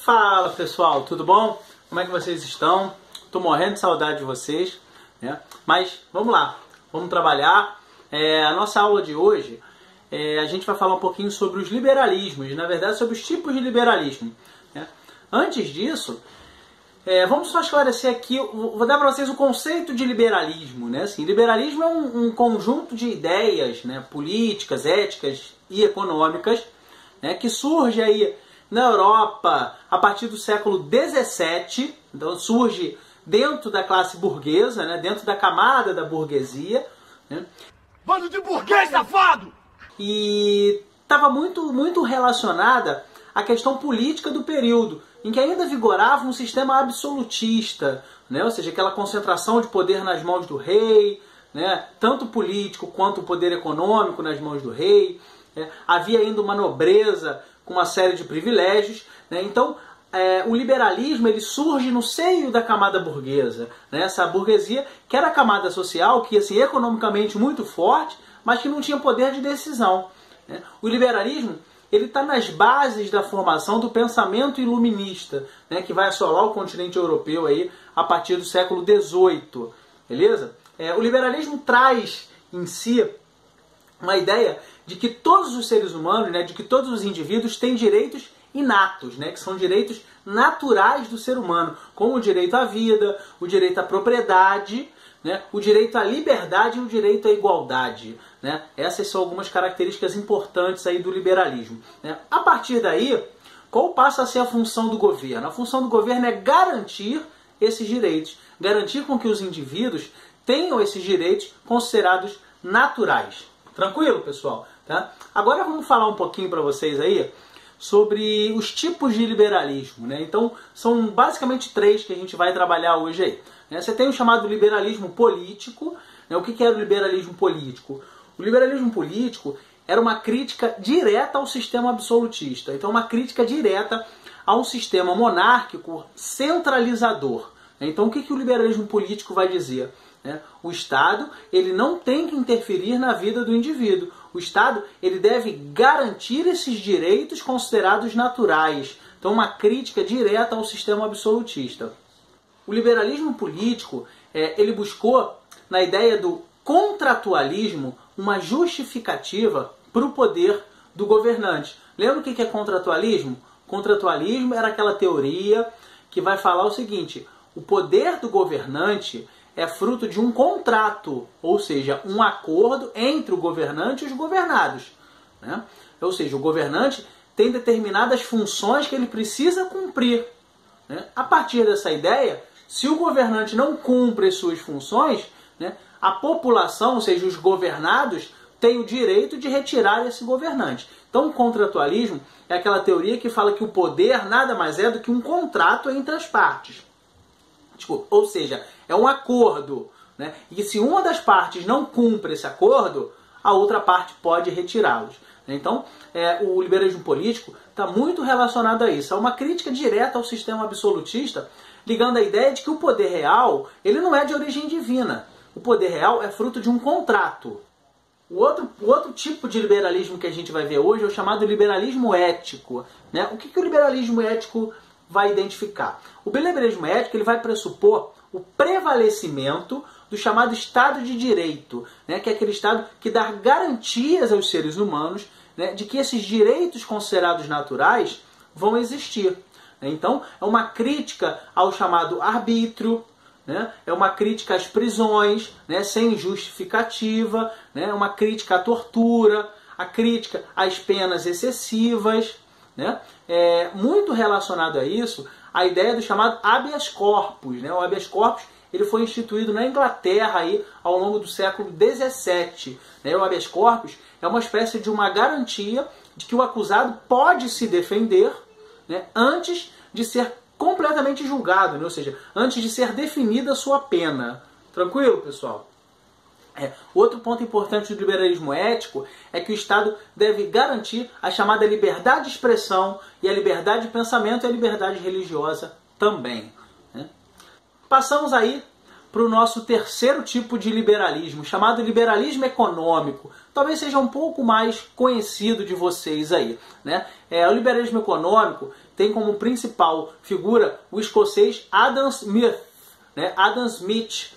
Fala pessoal, tudo bom? Como é que vocês estão? Tô morrendo de saudade de vocês, né? Mas vamos lá, vamos trabalhar. A nossa aula de hoje, a gente vai falar um pouquinho sobre os liberalismos, na verdade sobre os tipos de liberalismo, né? Antes disso, vamos só esclarecer aqui, vou dar para vocês o conceito de liberalismo, né? Assim, liberalismo é um conjunto de ideias, né, políticas, éticas e econômicas, né, que surge aí na Europa a partir do século XVII, então surge dentro da classe burguesa, né, dentro da camada da burguesia, né? Bando de burguês safado! E estava muito relacionada à questão política do período, em que ainda vigorava um sistema absolutista, né? Ou seja, aquela concentração de poder nas mãos do rei, né? Tanto político quanto o poder econômico nas mãos do rei, né? Havia ainda uma nobreza com uma série de privilégios, né? Então, o liberalismo ele surge no seio da camada burguesa, né? Essa burguesia que era a camada social, que assim, economicamente muito forte, mas que não tinha poder de decisão, né? O liberalismo ele está nas bases da formação do pensamento iluminista, né? Que vai assolar o continente europeu aí a partir do século XVIII, beleza? O liberalismo traz em si uma ideia de que todos os seres humanos, né, de que todos os indivíduos têm direitos inatos, né, que são direitos naturais do ser humano, como o direito à vida, o direito à propriedade, né, o direito à liberdade e o direito à igualdade, né? Essas são algumas características importantes aí do liberalismo, né? A partir daí, qual passa a ser a função do governo? A função do governo é garantir esses direitos, garantir com que os indivíduos tenham esses direitos considerados naturais. Tranquilo, pessoal? Tá? Agora vamos falar um pouquinho para vocês aí sobre os tipos de liberalismo, né? Então, são basicamente três que a gente vai trabalhar hoje aí, né? Você tem o chamado liberalismo político, né? O que era o liberalismo político? O liberalismo político era uma crítica direta ao sistema absolutista, então uma crítica direta a um sistema monárquico centralizador. Então, o que o liberalismo político vai dizer? O Estado ele não tem que interferir na vida do indivíduo. O Estado ele deve garantir esses direitos considerados naturais. Então, uma crítica direta ao sistema absolutista. O liberalismo político ele buscou, na ideia do contratualismo, uma justificativa para o poder do governante. Lembra o que é contratualismo? Contratualismo era aquela teoria que vai falar o seguinte: o poder do governante é fruto de um contrato, ou seja, um acordo entre o governante e os governados, né? Ou seja, o governante tem determinadas funções que ele precisa cumprir, né? A partir dessa ideia, se o governante não cumpre as suas funções, né, a população, ou seja, os governados, tem o direito de retirar esse governante. Então, o contratualismo é aquela teoria que fala que o poder nada mais é do que um contrato entre as partes. Ou seja, é um acordo, né? E se uma das partes não cumpre esse acordo, a outra parte pode retirá-los. Então, o liberalismo político está muito relacionado a isso. É uma crítica direta ao sistema absolutista, ligando a ideia de que o poder real ele não é de origem divina. O poder real é fruto de um contrato. O outro tipo de liberalismo que a gente vai ver hoje é o chamado liberalismo ético, né? O que o liberalismo ético vai identificar? O liberalismo ético ele vai pressupor o prevalecimento do chamado Estado de Direito, né, que é aquele Estado que dá garantias aos seres humanos, né, de que esses direitos considerados naturais vão existir. Então, é uma crítica ao chamado arbítrio, né, é uma crítica às prisões, né, sem justificativa, né, uma crítica à tortura, a crítica às penas excessivas, né? Muito relacionado a isso, a ideia do chamado habeas corpus, né? O habeas corpus ele foi instituído na Inglaterra aí, ao longo do século XVII. Né? O habeas corpus é uma espécie de uma garantia de que o acusado pode se defender, né, antes de ser completamente julgado, né? Ou seja, antes de ser definida a sua pena. Tranquilo, pessoal? Outro ponto importante do liberalismo ético é que o Estado deve garantir a chamada liberdade de expressão e a liberdade de pensamento e a liberdade religiosa também, né? Passamos aí para o nosso terceiro tipo de liberalismo, chamado liberalismo econômico. Talvez seja um pouco mais conhecido de vocês aí, né? O liberalismo econômico tem como principal figura o escocês Adam Smith, né? Adam Smith.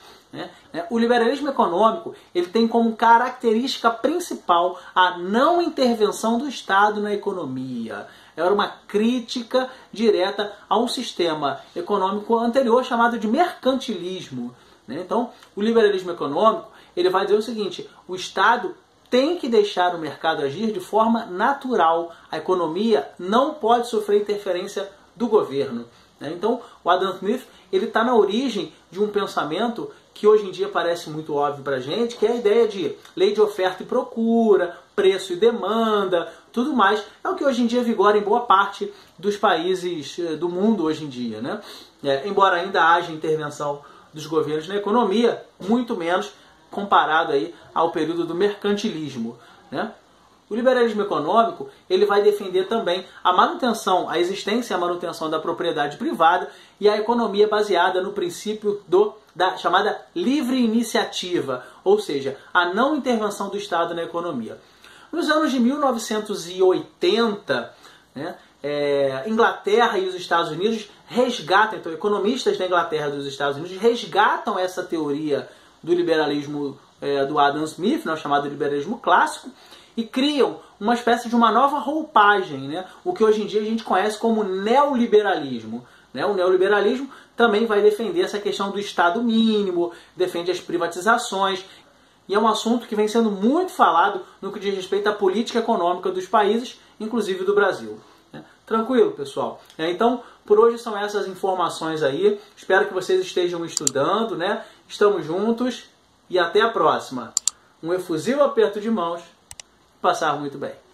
O liberalismo econômico ele tem como característica principal a não intervenção do Estado na economia. Era uma crítica direta a um sistema econômico anterior chamado de mercantilismo. Então, o liberalismo econômico ele vai dizer o seguinte: o Estado tem que deixar o mercado agir de forma natural. A economia não pode sofrer interferência do governo. Então, o Adam Smith está na origem de um pensamento que hoje em dia parece muito óbvio para a gente, que é a ideia de lei de oferta e procura, preço e demanda, tudo mais. É o que hoje em dia vigora em boa parte dos países do mundo hoje em dia, né? Embora ainda haja intervenção dos governos na economia, muito menos comparado aí ao período do mercantilismo, né? O liberalismo econômico ele vai defender também a manutenção, a existência e a manutenção da propriedade privada e a economia baseada no princípio da chamada livre iniciativa, ou seja, a não intervenção do Estado na economia. Nos anos de 1980, né, Inglaterra e os Estados Unidos resgatam, então economistas da Inglaterra e dos Estados Unidos resgatam essa teoria do liberalismo do Adam Smith, né, chamado liberalismo clássico, e criam uma espécie de uma nova roupagem, né? O que hoje em dia a gente conhece como neoliberalismo. Né? O neoliberalismo também vai defender essa questão do Estado mínimo, defende as privatizações, e é um assunto que vem sendo muito falado no que diz respeito à política econômica dos países, inclusive do Brasil. Né? Tranquilo, pessoal? Então, por hoje são essas informações aí. Espero que vocês estejam estudando, né? Estamos juntos e até a próxima. Um efusivo aperto de mãos. Passar muito bem.